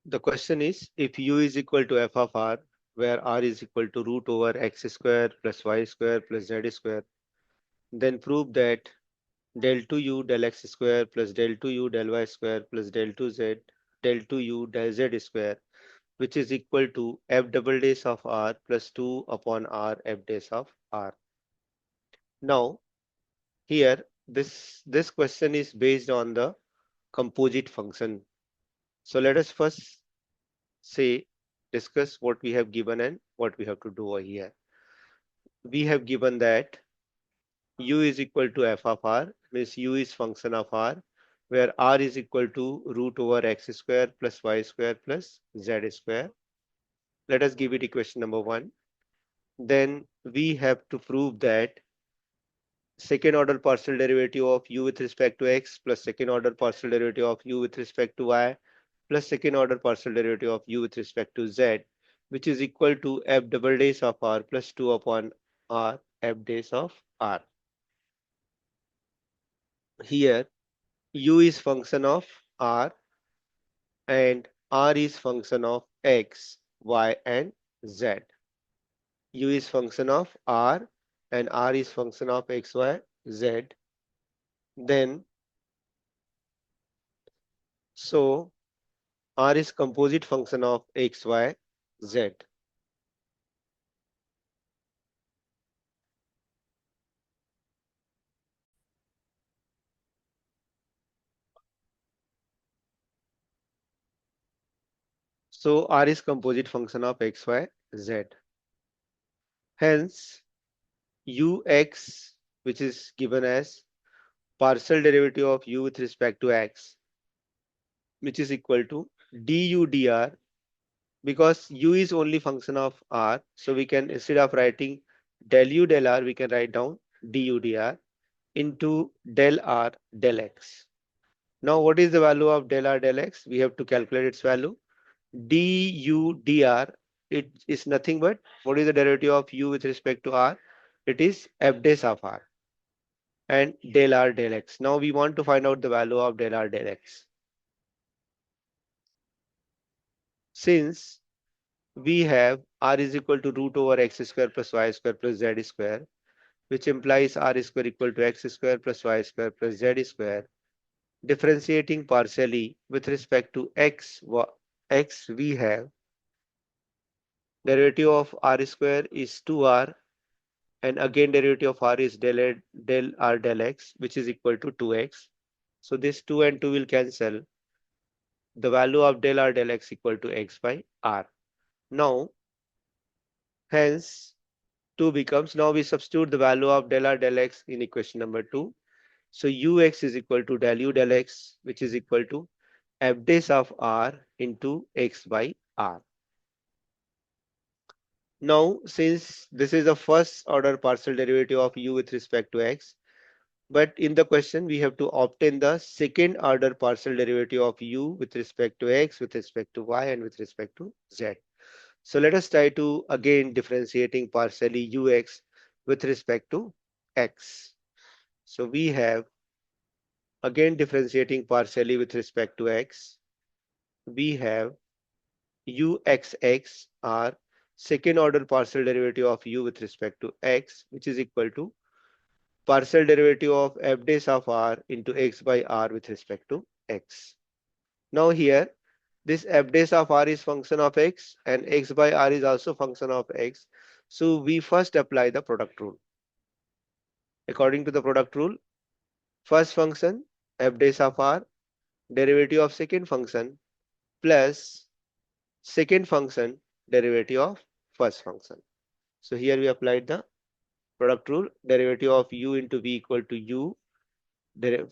The question is, if u is equal to f of r, where r is equal to root over x square plus y square plus z square, then prove that del 2u del x square plus del 2u del y square plus del 2z del 2u del z square, which is equal to f double dash of r plus 2 upon r f dash of r. Now here this question is based on the composite function. So let us first say discuss what we have given and what we have to do over here. We have given that u is equal to f of r, means u is function of r, where r is equal to root over x square plus y square plus z square. Let us give it equation number 1. Then we have to prove that second order partial derivative of u with respect to x plus second order partial derivative of u with respect to y plus second order partial derivative of u with respect to z, which is equal to f double dash of r plus 2 upon r f dash of r. Here u is function of r and r is function of x, y and z. U is function of r and r is function of x, y, z. Then so r is composite function of x, y, z. So r is composite function of x, y, z. Hence ux, which is given as partial derivative of u with respect to x, which is equal to du dr, because u is only function of r, so we can, instead of writing del u del r, we can write down du dr into del r del x. Now what is the value of del r del x? We have to calculate its value. Du dr, it is nothing but, what is the derivative of u with respect to r? It is f dash of r and del r del x. Now we want to find out the value of del r del x. Since we have r is equal to root over x square plus y square plus z square, which implies r square equal to x square plus y square plus z square, differentiating partially with respect to x, we have derivative of r square is 2r, and again derivative of r is del r del x, which is equal to 2x. So this 2 and 2 will cancel. The value of del r del x equal to x by r. Now hence 2 becomes, now we substitute the value of del r del x in equation number 2. So ux is equal to del u del x, which is equal to f dash of r into x by r. Now, since this is the first order partial derivative of u with respect to x, but in the question we have to obtain the second order partial derivative of u with respect to x, with respect to y, and with respect to z. So let us try to again differentiating partially ux with respect to x. So we have again differentiating partially with respect to x. We have uxx are second order partial derivative of u with respect to x, which is equal to partial derivative of f dash of r into x by r with respect to x. Now here this f dash of r is function of x and x by r is also function of x. So we first apply the product rule. According to the product rule, first function f dash of r derivative of second function plus second function derivative of first function. So here we applied the product rule, derivative of u into v equal to u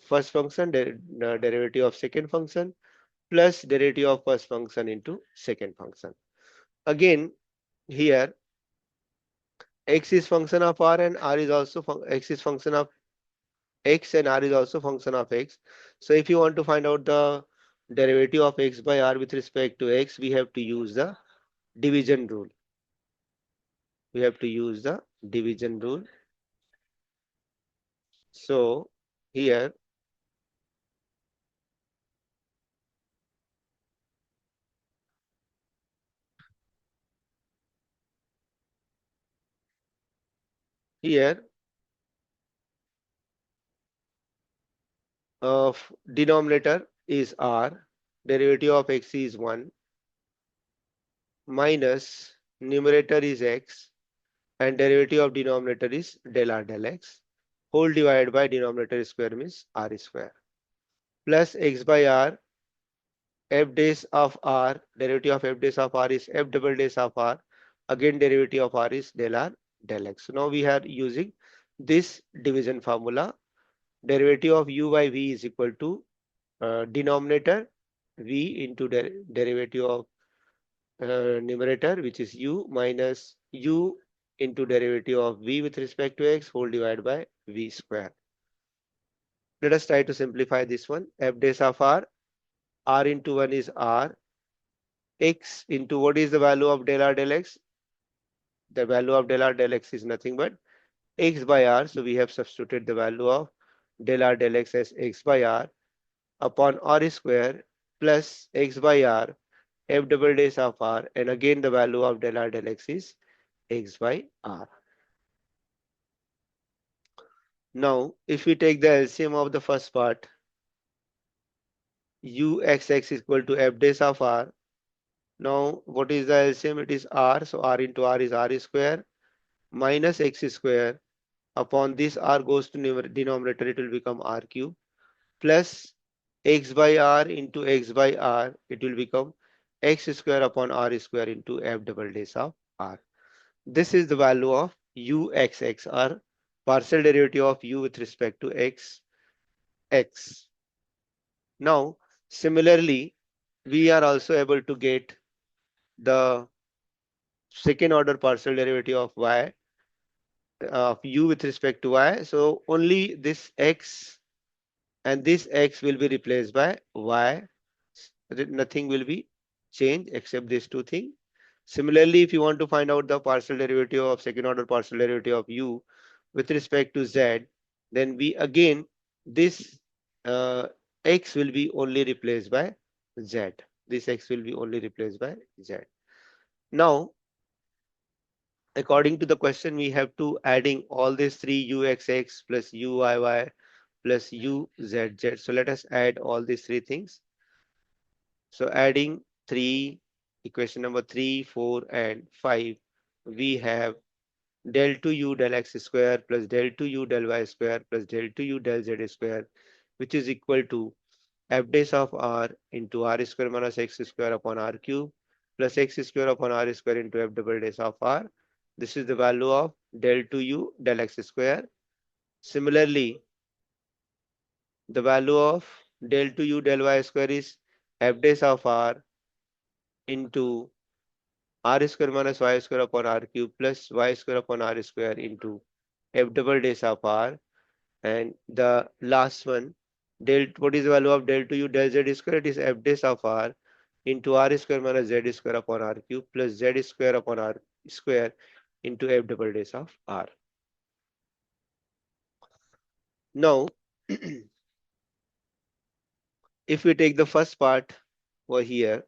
first function derivative of second function plus derivative of first function into second function. Again here x is function of r and r is also x is function of x and r is also function of x. So if you want to find out the derivative of x by r with respect to x, we have to use the division rule. We have to use the division rule. So here Here of denominator is r, derivative of x is 1, minus numerator is x, and derivative of denominator is del r del x, whole divided by denominator square means r square, plus x by r, f dash of r, derivative of f dash of r is f double dash of r, again derivative of r is del r del x. So now we are using this division formula. Derivative of u by v is equal to denominator v into derivative of numerator, which is u, minus u into derivative of v with respect to x, whole divided by v square. Let us try to simplify this one. F dash of r into 1 is r, x into what is the value of del r del x? The value of del r del x is nothing but x by r. So we have substituted the value of del r del x as x by r upon r square plus x by r f double dash of r, and again the value of del r del x is x by r. Now if we take the LCM of the first part, uxx is equal to f dash of r. Now what is the LCM? It is r, so r into r is r square minus x square, upon this r goes to denominator, it will become r cube, plus x by r into x by r, it will become x square upon r square into f double dash of r. This is the value of uxx, or partial derivative of u with respect to x. Now similarly, we are also able to get the second order partial derivative of y, of u with respect to y. So only this x and this x will be replaced by y. Nothing will be changed except these two things. Similarly, if you want to find out the partial derivative of second order partial derivative of u with respect to z, then we again this x will be only replaced by z. This x will be only replaced by z. Now, according to the question, we have to adding all these three uxx plus uyy plus uzz. So let us add all these three things. So adding 3, equation number 3, 4, and 5, we have del 2u del x square plus del 2u del y square plus del 2u del z square, which is equal to f dash of r into r square minus x square upon r cube plus x square upon r square into f double dash of r. This is the value of del 2u del x square. Similarly, the value of del 2u del y square is f dash of r into r square minus y square upon r cube plus y square upon r square into f double dash of r. And the last one, what is the value of del 2u del z square? It is f dash of r into r square minus z square upon r cube plus z square upon r square into f double dash of r. Now, if we take the first part over here,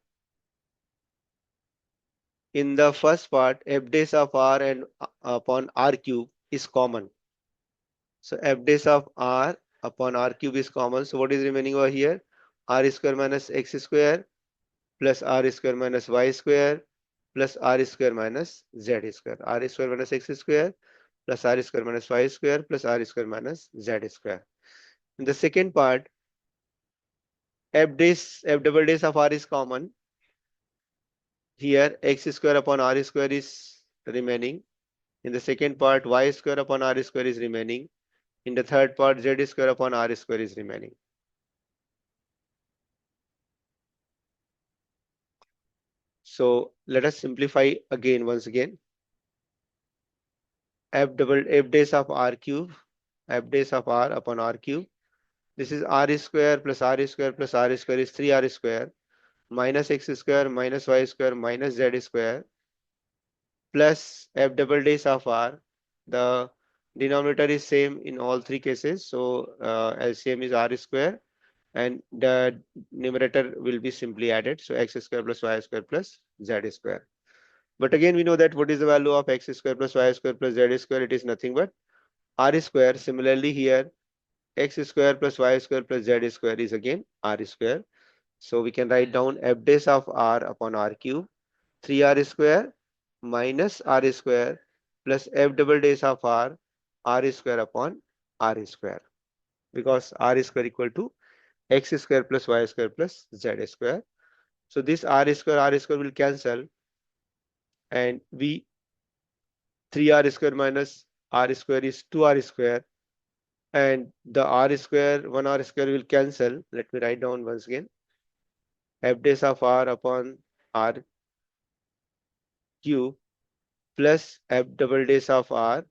in the first part, f dash of r and upon r cube is common. So f dash of r upon r cube is common. So what is remaining over here? R square minus x square plus r square minus y square plus r square minus z square. R square minus x square plus r square minus y square plus r square minus z square. In the second part, f double dash of r is common. Here x square upon r square is remaining. In the second part, y square upon r square is remaining. In the third part, z square upon r square is remaining. So let us simplify again once again. F dash of r cube, f dash of r upon r cube. This is r square plus r square plus r square is 3r square minus x square minus y square minus z square plus f double dash of r. The denominator is same in all three cases. So LCM is r square and the numerator will be simply added. So x square plus y square plus z square. But again, we know that what is the value of x square plus y square plus z square? It is nothing but r square. Similarly here, x square plus y square plus z square is again r square. So we can write down f dash of r upon r cube, 3r square minus r square plus f double dash of r square upon r square, because r square equal to x square plus y square plus z square. So this r square will cancel, and we 3r square minus r square is 2r square, and the r square 1r square will cancel. Let me write down once again, f dash of r upon r cube plus f double dash of r.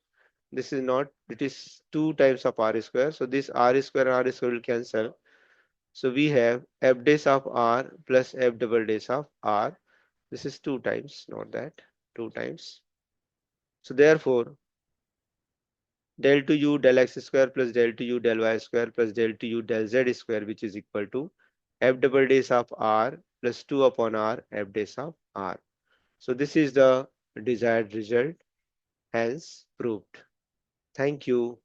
This is not, it is 2 times of r square. So this r square and r square will cancel. So we have f dash of r plus f double dash of r. This is 2 times, not that, 2 times. So therefore, del to u del x square plus del to u del y square plus del to u del z square, which is equal to f double dash of r plus 2 upon r f dash of r. So this is the desired result, hence proved. Thank you.